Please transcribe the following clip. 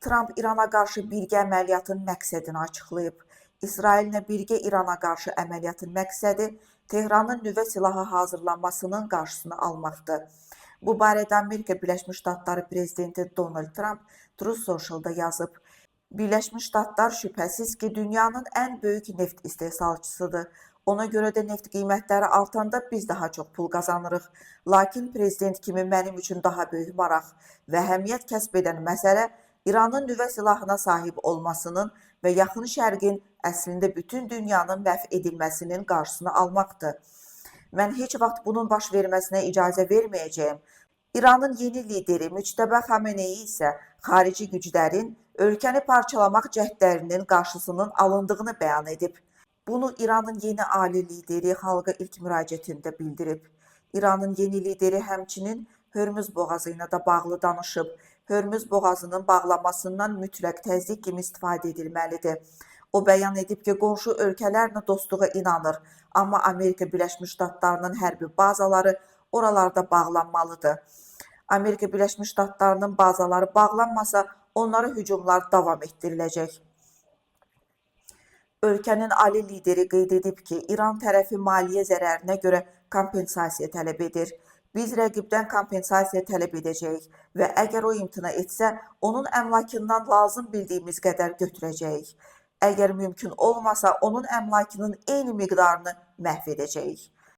Tramp İrana qarşı birgə əməliyyatın məqsədini açıqlayıb. İsraillə birgə İrana qarşı əməliyyatın məqsədi Tehranın nüvə silahı hazırlanmasının qarşısını almaqdır. Bu barədə Amerika Birləşmiş Ştatları prezidenti Donald Trump Truth Social'da yazıb. Birləşmiş Ştatlar şübhəsiz ki, dünyanın ən böyük neft istehsalçısıdır. Ona görə də neft qiymətləri artanda biz daha çox pul qazanırıq. Lakin prezident kimi mənim üçün daha böyük maraq və əhəmiyyət kəsb edən məsələ İranın nüvə silahına sahib olmasının və Yaxın Şərqin əslində bütün dünyanın məhv edilməsinin qarşısını almaqdır. Mən heç vaxt bunun baş verməsinə icazə verməyəcəyim. İranın yeni lideri Müçtəbə Xameneyi isə xarici güclərin ölkəni parçalamaq cəhdlərinin qarşısının alındığını bəyan edib. Bunu İranın yeni ali lideri xalqa ilk müraciətində bildirib. İranın yeni lideri həmçinin Hörmüz boğazı ilə də bağlı danışıb. Hörmüz boğazının bağlanmasından mütləq təzyiq kimi istifadə edilməlidir. O bəyan edib ki, qonşu ölkələrlə dostluğa inanır, amma Amerika Birləşmiş Ştatlarının hərbi bazaları oralarda bağlanmalıdır. Amerika Birləşmiş Ştatlarının bazaları bağlanmasa, onlara hücumlar davam etdiriləcək. Ölkənin ali lideri qeyd edib ki, İran tərəfi maliyyə zərərinə görə kompensasiya tələb edir. Biz rəqibdən kompensasiya tələb edəcəyik və əgər o imtina etsə, onun əmlakından lazım bildiyimiz qədər götürəcəyik. Əgər mümkün olmasa, onun əmlakının eyni miqdarını məhv edəcəyik.